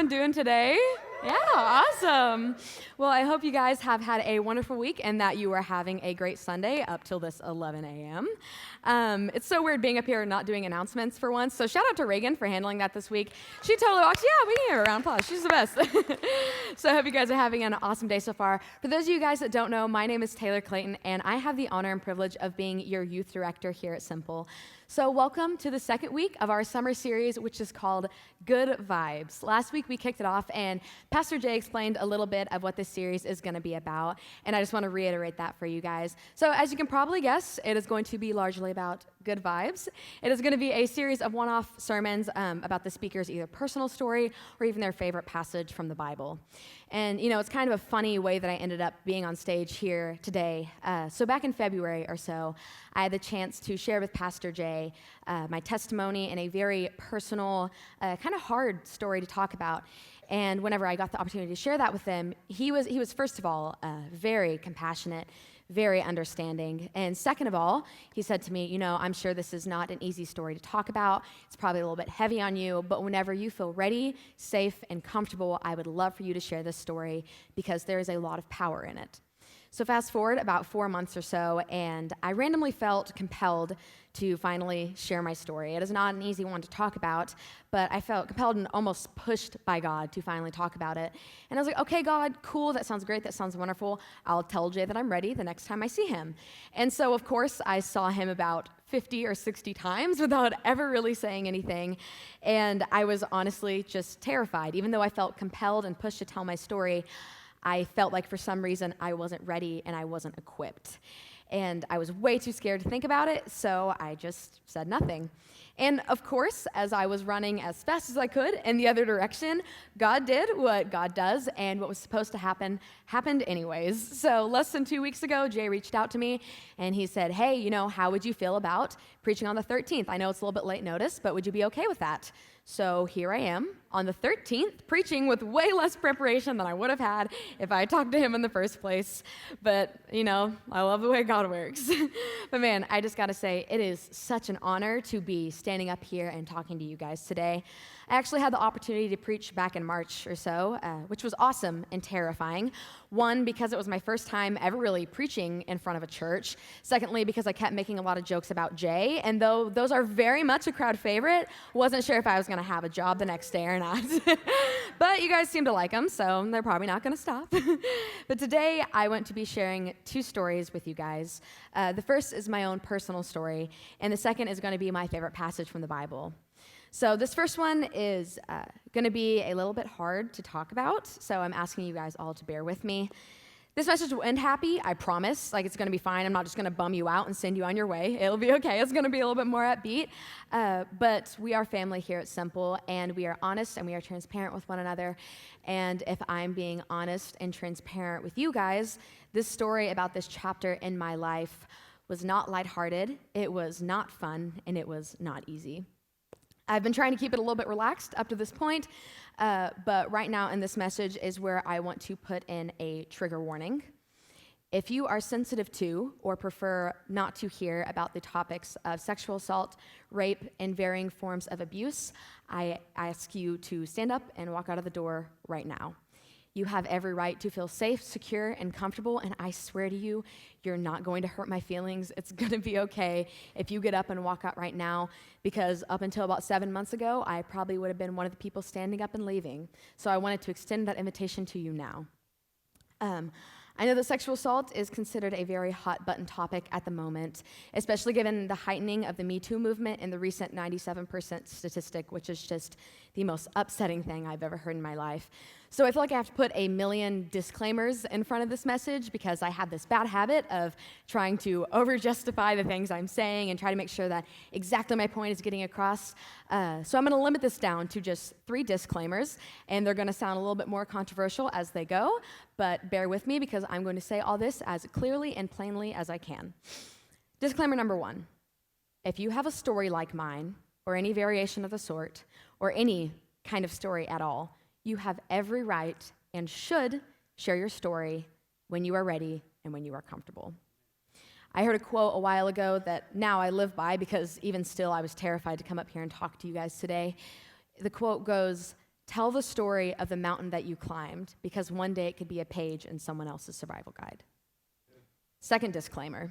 doing today? Yeah, awesome. Well, I hope you guys have had a wonderful week and that you are having a great Sunday up till this 11 a.m. It's so weird being up here and not doing announcements for once, so shout out to Reagan for handling that this week. She totally walks, yeah, we can give her a round of applause. She's the best. So I hope you guys are having an awesome day so far. For those of you guys that don't know, my name is Taylor Clayton, and I have the honor and privilege of being your youth director here at Simple. So welcome to the second week of our summer series, which is called Good Vibes. Last week we kicked it off, and Pastor Jay explained a little bit of what this series is going to be about, and I just want to reiterate that for you guys. So as you can probably guess, it is going to be largely about good vibes. It is going to be a series of one-off sermons about the speaker's either personal story or even their favorite passage from the Bible. And, you know, it's kind of a funny way that I ended up being on stage here today. So back in February or so, I had the chance to share with Pastor Jay my testimony and a very personal, kind of hard story to talk about. And whenever I got the opportunity to share that with him, he was first of all, very compassionate, very understanding. And second of all, he said to me, you know, I'm sure this is not an easy story to talk about. It's probably a little bit heavy on you, but whenever you feel ready, safe, and comfortable, I would love for you to share this story because there is a lot of power in it. So fast forward about 4 months or so, and I randomly felt compelled to finally share my story. It is not an easy one to talk about, but I felt compelled and almost pushed by God to finally talk about it. And I was like, okay, God, cool, that sounds great, that sounds wonderful. I'll tell Jay that I'm ready the next time I see him. And so, of course, I saw him about 50 or 60 times without ever really saying anything. And I was honestly just terrified. Even though I felt compelled and pushed to tell my story, I felt like for some reason I wasn't ready and I wasn't equipped. And I was way too scared to think about it, so I just said nothing. And of course, as I was running as fast as I could in the other direction, God did what God does, and what was supposed to happen happened anyways. So less than 2 weeks ago, Jay reached out to me, and he said, hey, you know, how would you feel about preaching on the 13th? I know it's a little bit late notice, but would you be okay with that? So here I am on the 13th, preaching with way less preparation than I would have had if I talked to him in the first place. But, you know, I love the way God works. But man, I just got to say, it is such an honor to be standing up here and talking to you guys today. I actually had the opportunity to preach back in March or so, which was awesome and terrifying. One, because it was my first time ever really preaching in front of a church. Secondly, because I kept making a lot of jokes about Jay, and though those are very much a crowd favorite, wasn't sure if I was going to have a job the next day or not. But you guys seem to like them, so they're probably not going to stop. But today, I want to be sharing 2 stories with you guys. The first is my own personal story, and the second is going to be my favorite passage from the Bible. So this first one is going to be a little bit hard to talk about, so I'm asking you guys all to bear with me. This message will end happy, I promise. Like, it's going to be fine. I'm not just going to bum you out and send you on your way. It'll be okay. It's going to be a little bit more upbeat. But we are family here at Simple, and we are honest and we are transparent with one another. And if I'm being honest and transparent with you guys, this story about this chapter in my life was not lighthearted, it was not fun, and it was not easy. I've been trying to keep it a little bit relaxed up to this point, but right now in this message is where I want to put in a trigger warning. If you are sensitive to or prefer not to hear about the topics of sexual assault, rape, and varying forms of abuse, I ask you to stand up and walk out of the door right now. You have every right to feel safe, secure, and comfortable, and I swear to you, you're not going to hurt my feelings. It's going to be okay if you get up and walk out right now, because up until about 7 months ago, I probably would have been one of the people standing up and leaving. So I wanted to extend that invitation to you now. I know that sexual assault is considered a very hot-button topic at the moment, especially given the heightening of the Me Too movement and the recent 97% statistic, which is just the most upsetting thing I've ever heard in my life. So I feel like I have to put a million disclaimers in front of this message because I have this bad habit of trying to over-justify the things I'm saying and try to make sure that exactly my point is getting across. So I'm going to limit this down to just 3 disclaimers, and they're going to sound a little bit more controversial as they go, but bear with me because I'm going to say all this as clearly and plainly as I can. Disclaimer number 1, if you have a story like mine, or any variation of the sort, or any kind of story at all, you have every right and should share your story when you are ready and when you are comfortable. I heard a quote a while ago that now I live by because even still I was terrified to come up here and talk to you guys today. The quote goes, tell the story of the mountain that you climbed, because one day it could be a page in someone else's survival guide. Second disclaimer,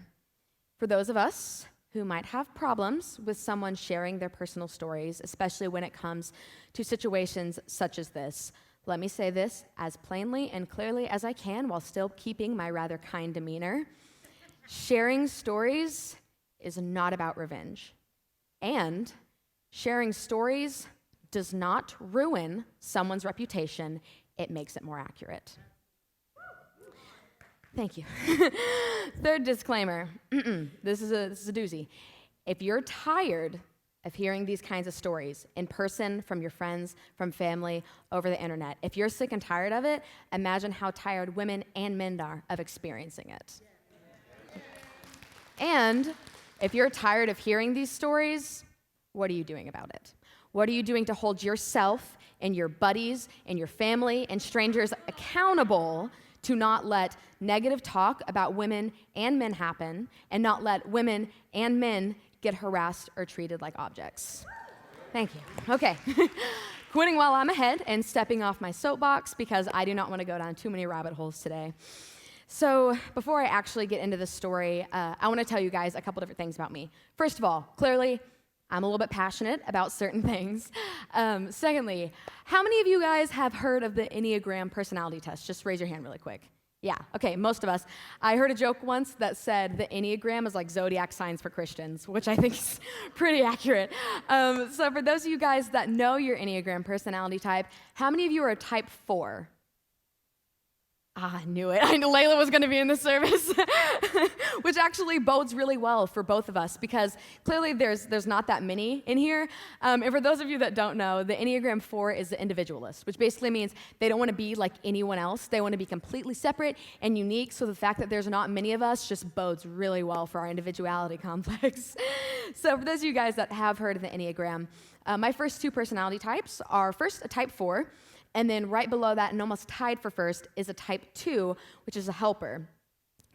for those of us who might have problems with someone sharing their personal stories, especially when it comes to situations such as this, let me say this as plainly and clearly as I can while still keeping my rather kind demeanor. Sharing stories is not about revenge. And sharing stories does not ruin someone's reputation. It makes it more accurate. Thank you. Third disclaimer. This is a doozy. If you're tired of hearing these kinds of stories in person, from your friends, from family, over the internet, if you're sick and tired of it, imagine how tired women and men are of experiencing it. And if you're tired of hearing these stories, what are you doing about it? What are you doing to hold yourself and your buddies and your family and strangers accountable to not let negative talk about women and men happen, and not let women and men get harassed or treated like objects? Thank you. Okay. Quitting while I'm ahead and stepping off my soapbox, because I do not want to go down too many rabbit holes today. So before I actually get into the story, I want to tell you guys a couple different things about me. First of all, clearly, I'm a little bit passionate about certain things. Secondly, how many of you guys have heard of the Enneagram personality test? Just raise your hand really quick. Yeah, okay, most of us. I heard a joke once that said the Enneagram is like zodiac signs for Christians, which I think is pretty accurate. So for those of you guys that know your Enneagram personality type, how many of you are a type 4? I knew it. I knew Layla was going to be in the service, which actually bodes really well for both of us, because clearly there's not that many in here. And for those of you that don't know, the Enneagram 4 is the individualist, which basically means they don't want to be like anyone else. They want to be completely separate and unique, so the fact that there's not many of us just bodes really well for our individuality complex. So for those of you guys that have heard of the Enneagram, my first two personality types are first a type 4, and then right below that, and almost tied for first, is a type 2, which is a helper.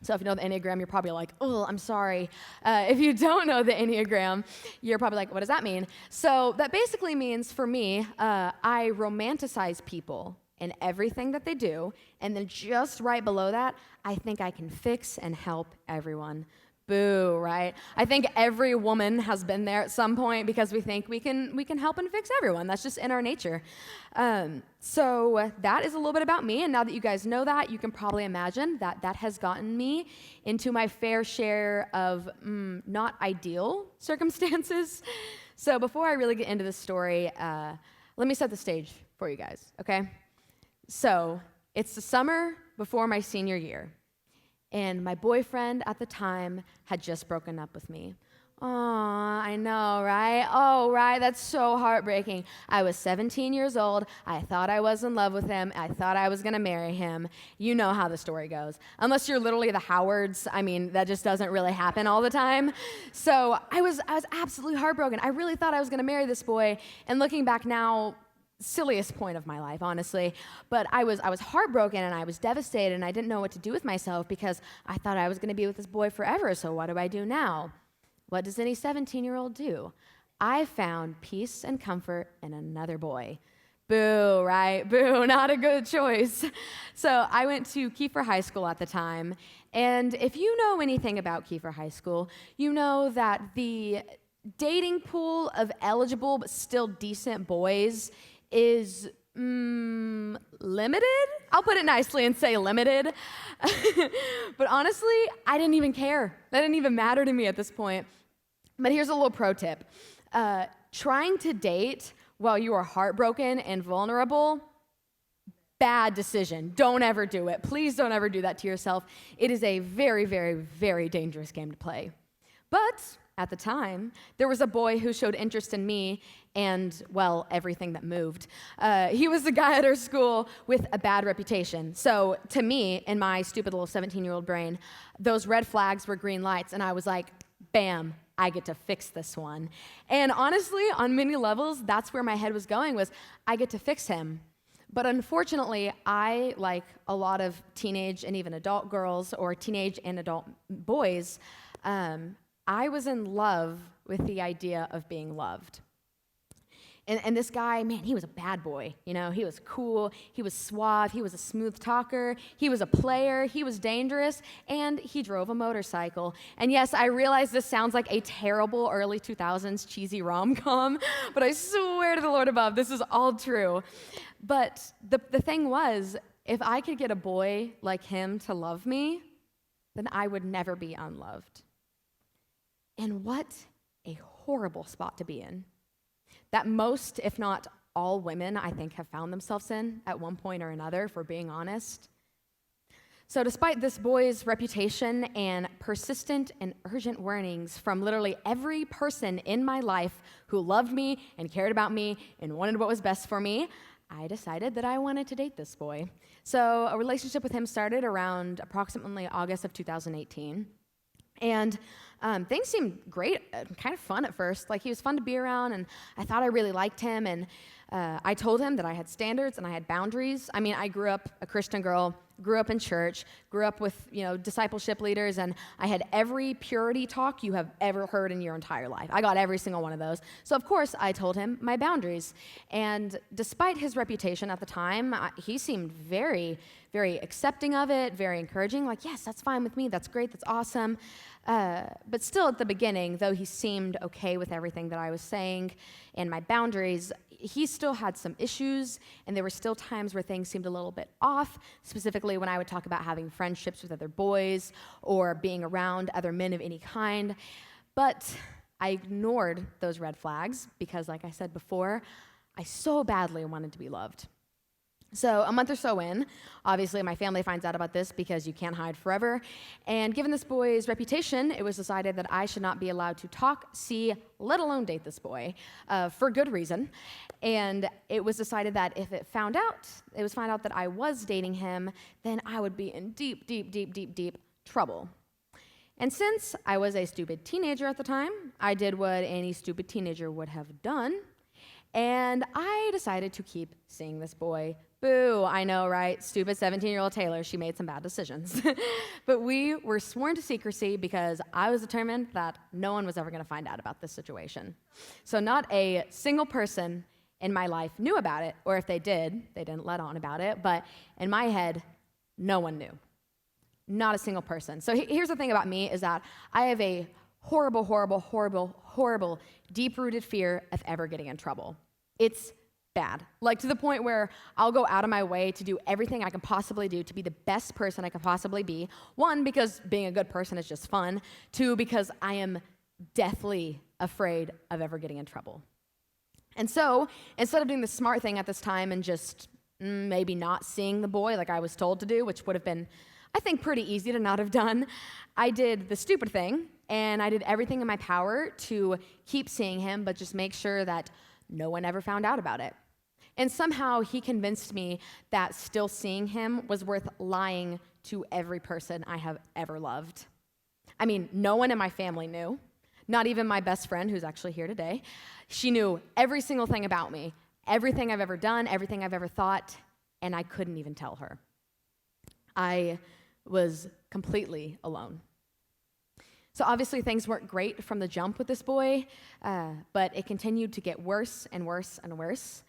So if you know the Enneagram, you're probably like, oh, I'm sorry. If you don't know the Enneagram, you're probably like, what does that mean? So that basically means, for me, I romanticize people and everything that they do, and then just right below that, I think I can fix and help everyone. Boo, right? I think every woman has been there at some point, because we think we can help and fix everyone. That's just in our nature. So that is a little bit about me, and now that you guys know that, you can probably imagine that that has gotten me into my fair share of not ideal circumstances. So before I really get into the story, let me set the stage for you guys, okay? So it's the summer before my senior year, and my boyfriend at the time had just broken up with me. Oh, I know, right? Oh, right, that's so heartbreaking. I was 17 years old. I thought I was in love with him. I thought I was going to marry him. You know how the story goes. Unless you're literally the Howards, I mean, that just doesn't really happen all the time. So I was absolutely heartbroken. I really thought I was going to marry this boy. And looking back now, silliest point of my life, honestly. But I was heartbroken, and I was devastated, and I didn't know what to do with myself, because I thought I was going to be with this boy forever. So what do I do now? What does any 17-year-old do? I found peace and comfort in another boy. Boo, right? Boo, not a good choice. So I went to Kiefer High School at the time, and if you know anything about Kiefer High School, you know that the dating pool of eligible but still decent boys is limited? I'll put it nicely and say limited. But honestly, I didn't even care. That didn't even matter to me at this point. But here's a little pro tip. Trying to date while you are heartbroken and vulnerable, bad decision. Don't ever do it. Please don't ever do that to yourself. It is a very, very, very dangerous game to play. But at the time, there was a boy who showed interest in me and, well, everything that moved. He was the guy at our school with a bad reputation. So to me, in my stupid little 17-year-old brain, those red flags were green lights, and I was like, bam, I get to fix this one. And honestly, on many levels, that's where my head was going, was I get to fix him. But unfortunately, I, like a lot of teenage and even adult girls, or teenage and adult boys, I was in love with the idea of being loved. And this guy, man, he was a bad boy. He was cool, he was suave, he was a smooth talker, he was a player, he was dangerous, and he drove a motorcycle. And yes, I realize this sounds like a terrible early 2000s cheesy rom-com, but I swear to the Lord above, this is all true. But the thing was, if I could get a boy like him to love me, then I would never be unloved. And what a horrible spot to be in. That most, if not all women, I think, have found themselves in at one point or another, if we're being honest. So despite this boy's reputation and persistent and urgent warnings from literally every person in my life who loved me and cared about me and wanted what was best for me, I decided that I wanted to date this boy. So a relationship with him started around approximately August of 2018. And things seemed great, kind of fun at first. Like, he was fun to be around, and I thought I really liked him. And I told him that I had standards and I had boundaries. I mean, I grew up a Christian girl, grew up in church, grew up with, discipleship leaders, and I had every purity talk you have ever heard in your entire life. I got every single one of those. So, of course, I told him my boundaries. And despite his reputation at the time, he seemed very, very accepting of it, very encouraging, like, yes, that's fine with me, that's great, that's awesome. But still at the beginning, though he seemed okay with everything that I was saying and my boundaries, he still had some issues, and there were still times where things seemed a little bit off, specifically when I would talk about having friendships with other boys or being around other men of any kind. But I ignored those red flags because, like I said before, I so badly wanted to be loved. So a month or so in, obviously my family finds out about this because you can't hide forever, and given this boy's reputation, it was decided that I should not be allowed to talk, see, let alone date this boy, for good reason. And it was decided that if it was found out that I was dating him, then I would be in deep, deep, deep, deep, deep trouble. And since I was a stupid teenager at the time, I did what any stupid teenager would have done, and I decided to keep seeing this boy. Boo, I know, right? Stupid 17-year-old Taylor, she made some bad decisions. But we were sworn to secrecy because I was determined that no one was ever going to find out about this situation. So not a single person in my life knew about it, or if they did, they didn't let on about it, but in my head, no one knew. Not a single person. So here's the thing about me is that I have a horrible, horrible, horrible, horrible, deep-rooted fear of ever getting in trouble. It's bad. Like, to the point where I'll go out of my way to do everything I can possibly do to be the best person I can possibly be. One, because being a good person is just fun. Two, because I am deathly afraid of ever getting in trouble. And so, instead of doing the smart thing at this time and just maybe not seeing the boy like I was told to do, which would have been, I think, pretty easy to not have done, I did the stupid thing, and I did everything in my power to keep seeing him, but just make sure that no one ever found out about it. And somehow he convinced me that still seeing him was worth lying to every person I have ever loved. I mean, no one in my family knew, not even my best friend, who's actually here today. She knew every single thing about me, everything I've ever done, everything I've ever thought, and I couldn't even tell her. I was completely alone. So obviously things weren't great from the jump with this boy, but it continued to get worse and worse and worse.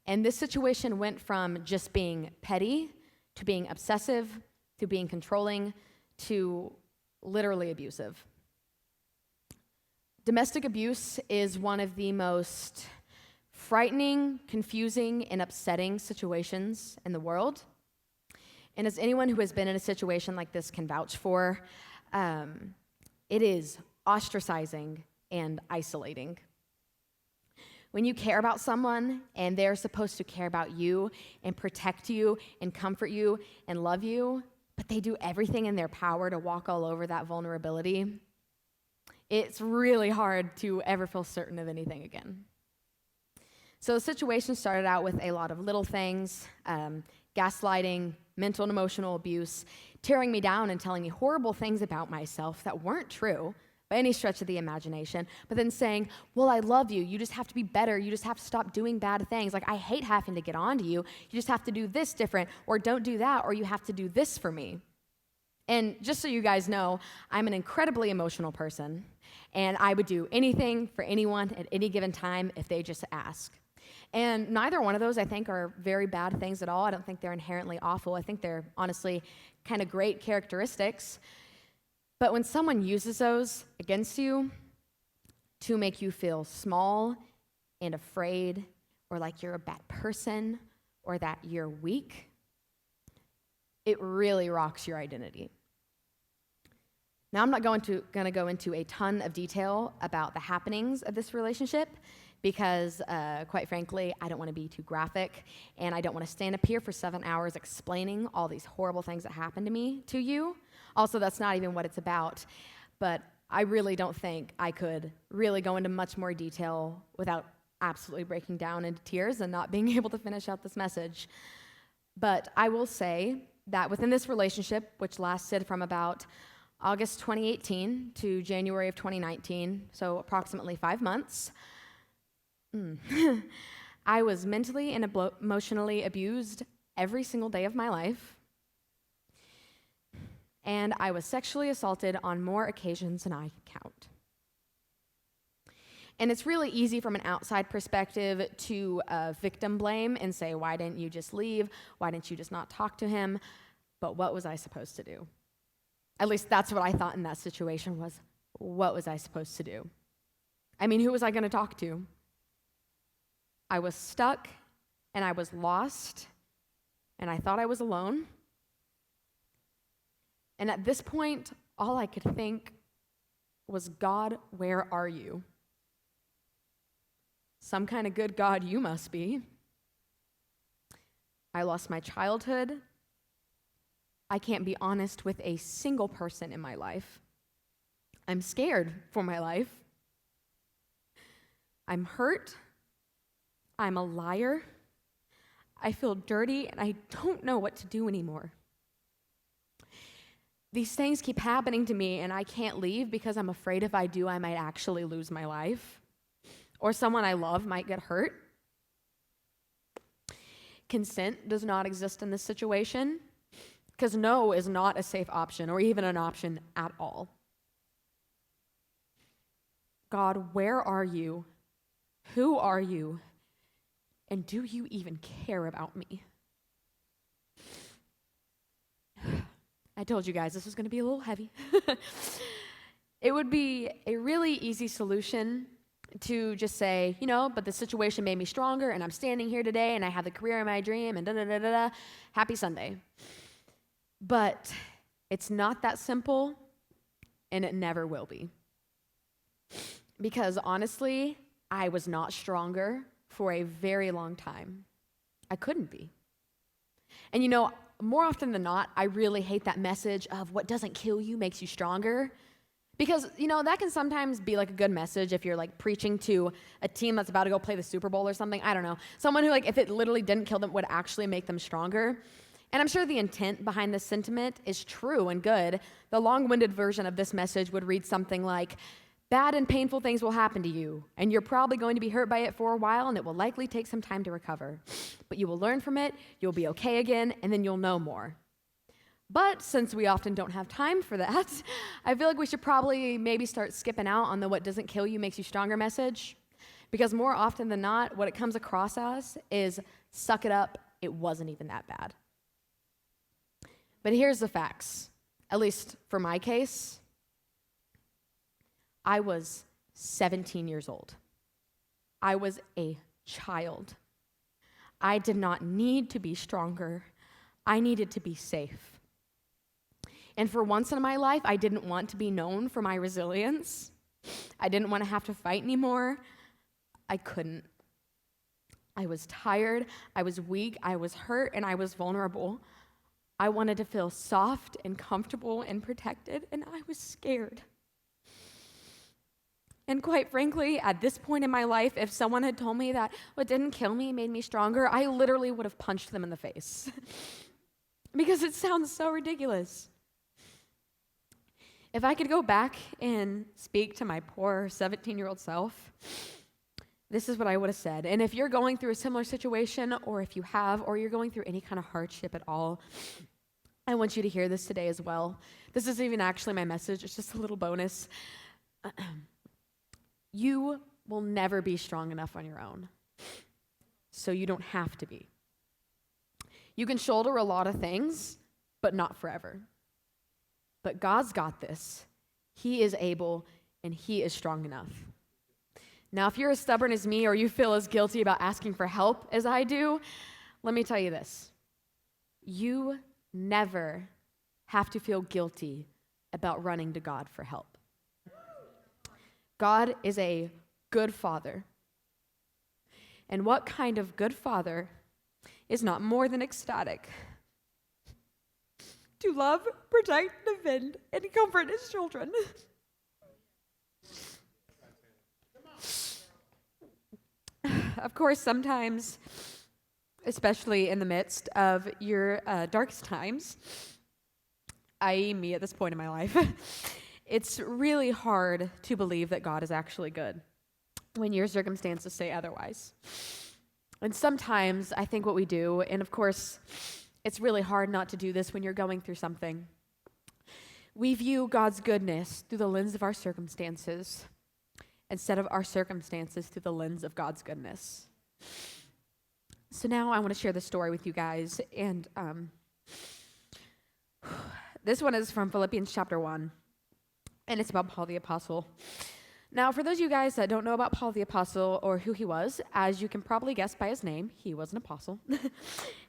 And this situation went from just being petty to being obsessive to being controlling to literally abusive. Domestic abuse is one of the most frightening, confusing, and upsetting situations in the world. And as anyone who has been in a situation like this can vouch for, it is ostracizing and isolating. When you care about someone and they're supposed to care about you and protect you and comfort you and love you, but they do everything in their power to walk all over that vulnerability, it's really hard to ever feel certain of anything again. So the situation started out with a lot of little things, gaslighting, mental and emotional abuse, tearing me down and telling me horrible things about myself that weren't true by any stretch of the imagination, but then saying, well, I love you. You just have to be better. You just have to stop doing bad things. Like, I hate having to get on to you. You just have to do this different, or don't do that, or you have to do this for me. And just so you guys know, I'm an incredibly emotional person, and I would do anything for anyone at any given time if they just ask. And neither one of those, I think, are very bad things at all. I don't think they're inherently awful. I think they're honestly kind of great characteristics. But when someone uses those against you to make you feel small and afraid, or like you're a bad person, or that you're weak, it really rocks your identity. Now, I'm not going to go into a ton of detail about the happenings of this relationship because, quite frankly, I don't want to be too graphic, and I don't want to stand up here for 7 hours explaining all these horrible things that happened to me to you. Also, that's not even what it's about, but I really don't think I could really go into much more detail without absolutely breaking down into tears and not being able to finish out this message. But I will say that within this relationship, which lasted from about August 2018 to January of 2019, so approximately 5 months, I was mentally and emotionally abused every single day of my life, and I was sexually assaulted on more occasions than I can count. And it's really easy from an outside perspective to victim blame and say, why didn't you just leave? Why didn't you just not talk to him? But what was I supposed to do? At least that's what I thought in that situation was, what was I supposed to do? I mean, who was I going to talk to? I was stuck, and I was lost, and I thought I was alone. And at this point, all I could think was, God, where are you? Some kind of good God you must be. I lost my childhood. I can't be honest with a single person in my life. I'm scared for my life. I'm hurt. I'm a liar. I feel dirty, and I don't know what to do anymore. These things keep happening to me, and I can't leave because I'm afraid if I do, I might actually lose my life, or someone I love might get hurt. Consent does not exist in this situation, because no is not a safe option, or even an option at all. God, where are you? Who are you? And do you even care about me? I told you guys this was going to be a little heavy. It would be a really easy solution to just say, but the situation made me stronger, and I'm standing here today, and I have the career of my dream, and da-da-da-da-da, happy Sunday. But it's not that simple, and it never will be. Because honestly, I was not stronger for a very long time. I couldn't be. And more often than not, I really hate that message of what doesn't kill you makes you stronger. Because, that can sometimes be like a good message if you're like preaching to a team that's about to go play the Super Bowl or something. I don't know. Someone who if it literally didn't kill them would actually make them stronger. And I'm sure the intent behind this sentiment is true and good. The long-winded version of this message would read something like, bad and painful things will happen to you, and you're probably going to be hurt by it for a while, and it will likely take some time to recover. But you will learn from it, you'll be okay again, and then you'll know more. But since we often don't have time for that, I feel like we should probably maybe start skipping out on the what doesn't kill you makes you stronger message. Because more often than not, what it comes across as is, suck it up, it wasn't even that bad. But here's the facts, at least for my case. I was 17 years old. I was a child. I did not need to be stronger. I needed to be safe. And for once in my life, I didn't want to be known for my resilience. I didn't want to have to fight anymore. I couldn't. I was tired, I was weak, I was hurt, and I was vulnerable. I wanted to feel soft and comfortable and protected, and I was scared. And quite frankly, at this point in my life, if someone had told me that what didn't kill me made me stronger, I literally would have punched them in the face. Because it sounds so ridiculous. If I could go back and speak to my poor 17-year-old self, this is what I would have said. And if you're going through a similar situation, or if you have, or you're going through any kind of hardship at all, I want you to hear this today as well. This isn't even actually my message, it's just a little bonus. You will never be strong enough on your own. so you don't have to be. You can shoulder a lot of things, but not forever. But God's got this. He is able, and he is strong enough. Now, if you're as stubborn as me or you feel as guilty about asking for help as I do, let me tell you this. You never have to feel guilty about running to God for help. God is a good father. And what kind of good father is not more than ecstatic to love, protect, defend, and comfort his children? Of course, sometimes, especially in the midst of your darkest times, i.e. me at this point in my life, it's really hard to believe that God is actually good when your circumstances say otherwise. And sometimes I think what we do, and of course, it's really hard not to do this when you're going through something, we view God's goodness through the lens of our circumstances instead of our circumstances through the lens of God's goodness. So now I want to share this story with you guys, and this one is from Philippians chapter 1, and it's about Paul the Apostle. Now, for those of you guys that don't know about Paul the Apostle or who he was, as you can probably guess by his name, he was an apostle,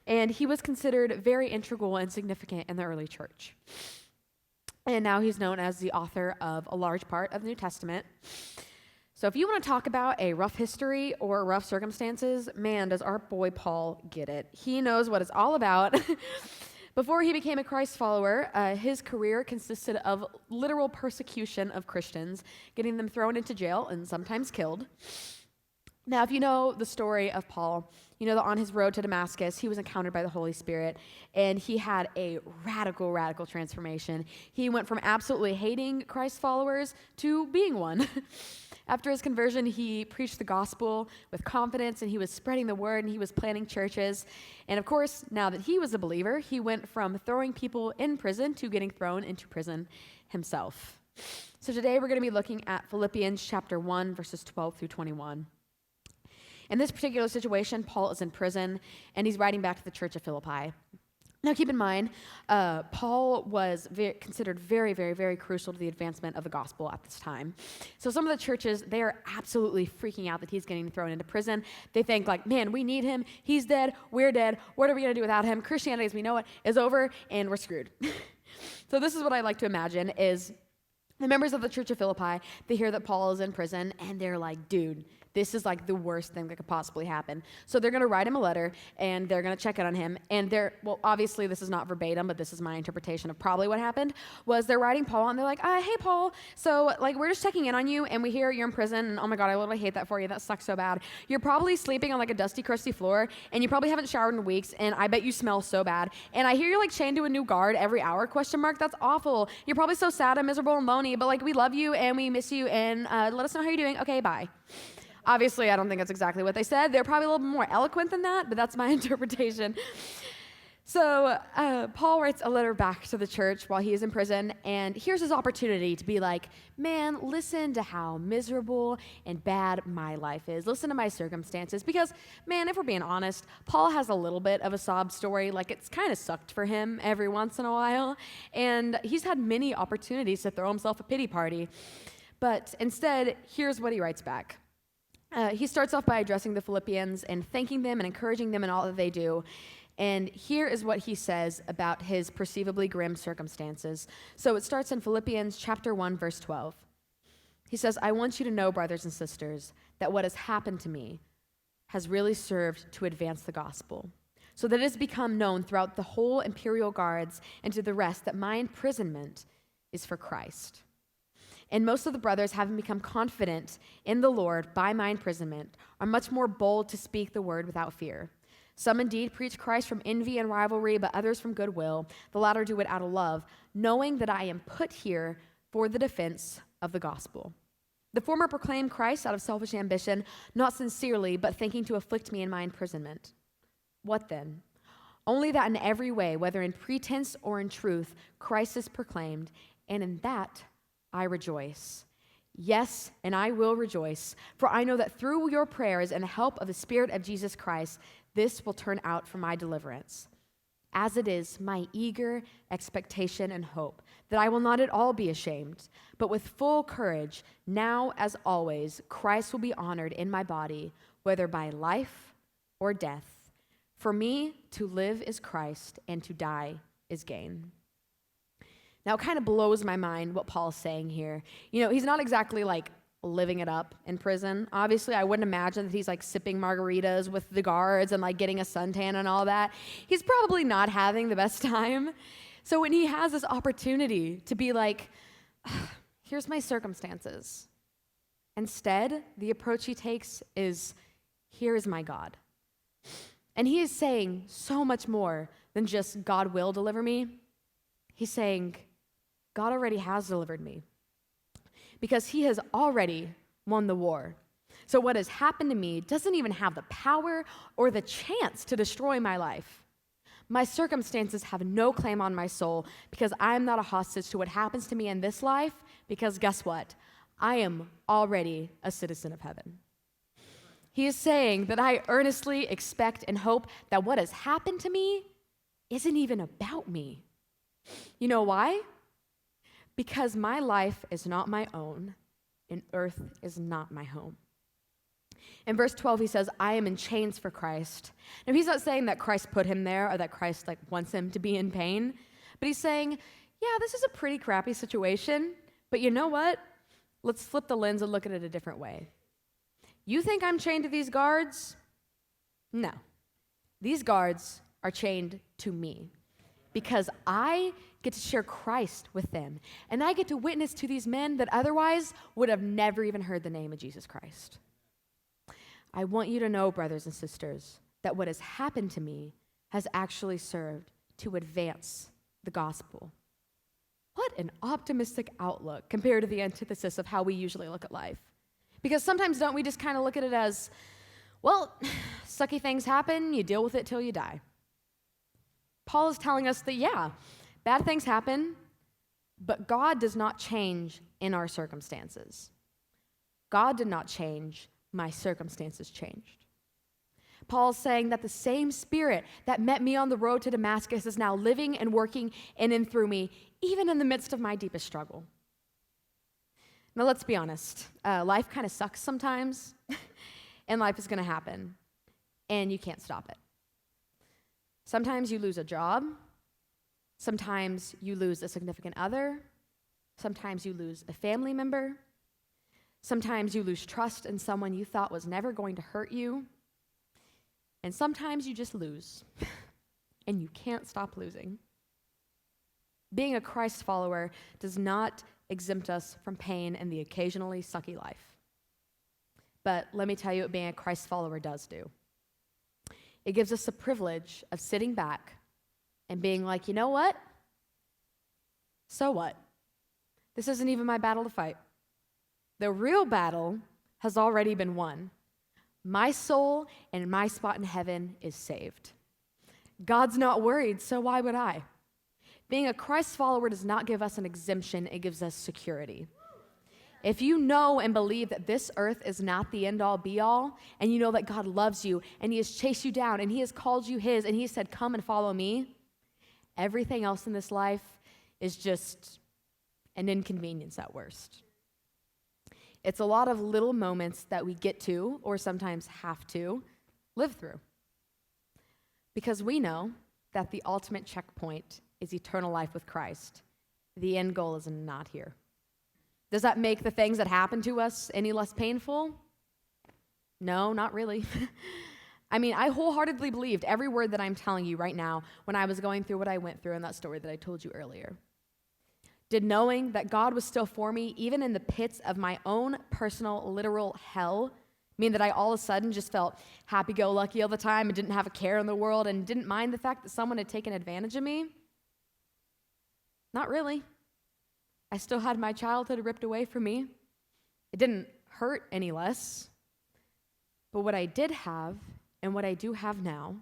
and he was considered very integral and significant in the early church. And now he's known as the author of a large part of the New Testament. So if you want to talk about a rough history or rough circumstances, man, does our boy Paul get it. He knows what it's all about. Before he became a Christ follower, his career consisted of literal persecution of Christians, getting them thrown into jail and sometimes killed. Now, if you know the story of Paul, you know that on his road to Damascus, he was encountered by the Holy Spirit, and he had a radical transformation. He went from absolutely hating Christ followers to being one. After his conversion, he preached the gospel with confidence, and he was spreading the word, and he was planting churches. And of course, now that he was a believer, he went from throwing people in prison to getting thrown into prison himself. So today we're going to be looking at Philippians chapter 1, verses 12 through 21. In this particular situation, Paul is in prison, and he's writing back to the church of Philippi. Now, keep in mind, Paul was considered very crucial to the advancement of the gospel at this time. So some of the churches, they are absolutely freaking out that he's getting thrown into prison. They think like, man, we need him. He's dead. We're dead. What are we going to do without him? Christianity as we know it is over, and we're screwed. So this is what I like to imagine is the members of the church of Philippi, they hear that Paul is in prison, and they're like, dude, this is like the worst thing that could possibly happen. So they're going to write him a letter, and they're going to check in on him. And well, obviously this is not verbatim, but this is my interpretation of probably what happened, was they're writing Paul, and they're like, hey, Paul, so like we're just checking in on you, and we hear you're in prison, and oh my God, I literally hate that for you. That sucks so bad. You're probably sleeping on like a dusty, crusty floor, and you probably haven't showered in weeks, and I bet you smell so bad. And I hear you're like chained to a new guard every hour, ? That's awful. You're probably so sad and miserable and lonely, but like we love you, and we miss you, and let us know how you're doing. Okay, bye. Obviously, I don't think that's exactly what they said. They're probably a little bit more eloquent than that, but that's my interpretation. So Paul writes a letter back to the church while he is in prison, and here's his opportunity to be like, man, listen to how miserable and bad my life is. Listen to my circumstances. Because, man, if we're being honest, Paul has a little bit of a sob story. Like, it's kind of sucked for him every once in a while, and he's had many opportunities to throw himself a pity party. But instead, here's what he writes back. He starts off by addressing the Philippians and thanking them and encouraging them in all that they do. And here is what he says about his perceivably grim circumstances. So it starts in Philippians chapter 1, verse 12. He says, I want you to know, brothers and sisters, that what has happened to me has really served to advance the gospel, so that it has become known throughout the whole imperial guards and to the rest that my imprisonment is for Christ. And most of the brothers, having become confident in the Lord by my imprisonment, are much more bold to speak the word without fear. Some indeed preach Christ from envy and rivalry, but others from goodwill. The latter do it out of love, knowing that I am put here for the defense of the gospel. The former proclaim Christ out of selfish ambition, not sincerely, but thinking to afflict me in my imprisonment. What then? Only that in every way, whether in pretense or in truth, Christ is proclaimed, and in that I rejoice. Yes, and I will rejoice, for I know that through your prayers and the help of the Spirit of Jesus Christ, this will turn out for my deliverance. As it is my eager expectation and hope that I will not at all be ashamed, but with full courage, now as always, Christ will be honored in my body, whether by life or death. For me, to live is Christ, and to die is gain. Now, it kind of blows my mind what Paul's saying here. He's not exactly like living it up in prison. Obviously, I wouldn't imagine that he's like sipping margaritas with the guards and like getting a suntan and all that. He's probably not having the best time. So when he has this opportunity to be like, here's my circumstances, instead, the approach he takes is, here is my God. And he is saying so much more than just God will deliver me. He's saying, God already has delivered me because he has already won the war. So what has happened to me doesn't even have the power or the chance to destroy my life. My circumstances have no claim on my soul because I am not a hostage to what happens to me in this life, because guess what? I am already a citizen of heaven. He is saying that I earnestly expect and hope that what has happened to me isn't even about me. You know why? Because my life is not my own, and earth is not my home. In verse 12, he says, I am in chains for Christ. Now, he's not saying that Christ put him there or that Christ wants him to be in pain, but he's saying, yeah, this is a pretty crappy situation, but you know what? Let's flip the lens and look at it a different way. You think I'm chained to these guards? No. These guards are chained to me because I get to share Christ with them, and I get to witness to these men that otherwise would have never even heard the name of Jesus Christ. I want you to know, brothers and sisters, that what has happened to me has actually served to advance the gospel. What an optimistic outlook compared to the antithesis of how we usually look at life. Because sometimes don't we just kind of look at it as, well, sucky things happen, you deal with it till you die. Paul is telling us that, yeah, bad things happen, but God does not change in our circumstances. God did not change, my circumstances changed. Paul's saying that the same Spirit that met me on the road to Damascus is now living and working in and through me, even in the midst of my deepest struggle. Now, let's be honest. Life kind of sucks sometimes, and life is going to happen, and you can't stop it. Sometimes you lose a job. Sometimes you lose a significant other. Sometimes you lose a family member. Sometimes you lose trust in someone you thought was never going to hurt you. And sometimes you just lose, and you can't stop losing. Being a Christ follower does not exempt us from pain and the occasionally sucky life. But let me tell you what being a Christ follower does do. It gives us the privilege of sitting back and being like, you know what? So what? This isn't even my battle to fight. The real battle has already been won. My soul and my spot in heaven is saved. God's not worried, so why would I? Being a Christ follower does not give us an exemption, it gives us security. If you know and believe that this earth is not the end-all, be-all, and you know that God loves you, and he has chased you down, and he has called you his, and he said, come and follow me, everything else in this life is just an inconvenience at worst. It's a lot of little moments that we get to, or sometimes have to, live through. Because we know that the ultimate checkpoint is eternal life with Christ. The end goal is not here. Does that make the things that happen to us any less painful? No, not really. I mean, I wholeheartedly believed every word that I'm telling you right now when I was going through what I went through in that story that I told you earlier. Did knowing that God was still for me, even in the pits of my own personal, literal hell, mean that I all of a sudden just felt happy-go-lucky all the time and didn't have a care in the world and didn't mind the fact that someone had taken advantage of me? Not really. I still had my childhood ripped away from me. It didn't hurt any less. But what I did have, and what I do have now,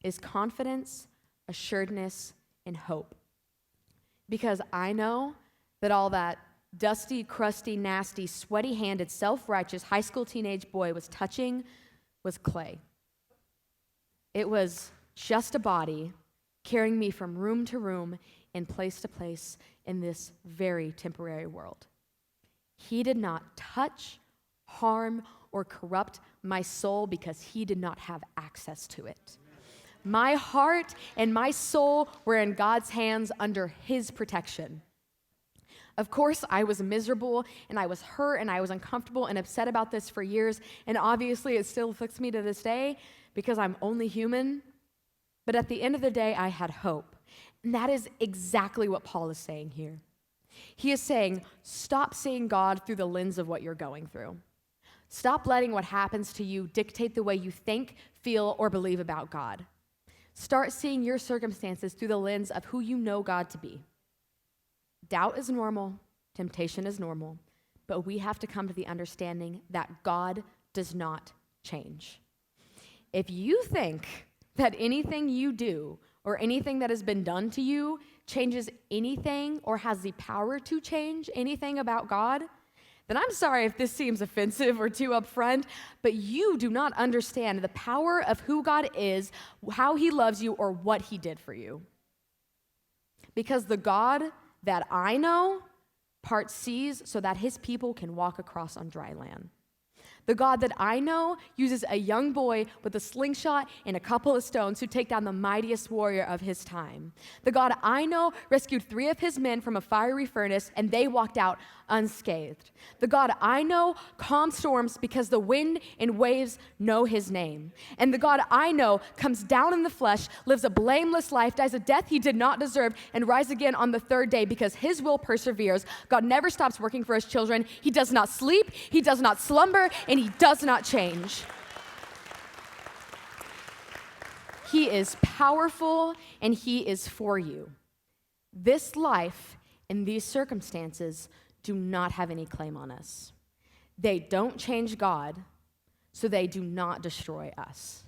is confidence, assuredness, and hope. Because I know that all that dusty, crusty, nasty, sweaty-handed, self-righteous high school teenage boy was touching was clay. It was just a body carrying me from room to room and place to place in this very temporary world. He did not touch, harm, or corrupt my soul because he did not have access to it. My heart and my soul were in God's hands under his protection. Of course, I was miserable, and I was hurt, and I was uncomfortable and upset about this for years, and obviously it still afflicts me to this day because I'm only human. But at the end of the day, I had hope, and that is exactly what Paul is saying here. He is saying, stop seeing God through the lens of what you're going through. Stop letting what happens to you dictate the way you think, feel, or believe about God. Start seeing your circumstances through the lens of who you know God to be. Doubt is normal, temptation is normal, but we have to come to the understanding that God does not change. If you think that anything you do or anything that has been done to you changes anything or has the power to change anything about God, then I'm sorry if this seems offensive or too upfront, but you do not understand the power of who God is, how he loves you, or what he did for you. Because the God that I know parts seas so that his people can walk across on dry land. The God that I know uses a young boy with a slingshot and a couple of stones to take down the mightiest warrior of his time. The God I know rescued 3 of his men from a fiery furnace, and they walked out unscathed. The God I know calms storms because the wind and waves know his name. And the God I know comes down in the flesh, lives a blameless life, dies a death he did not deserve, and rise again on the 3rd day because his will perseveres. God never stops working for his children. He does not sleep, he does not slumber, and he does not change. He is powerful and he is for you. This life and these circumstances do not have any claim on us. They don't change God, so they do not destroy us.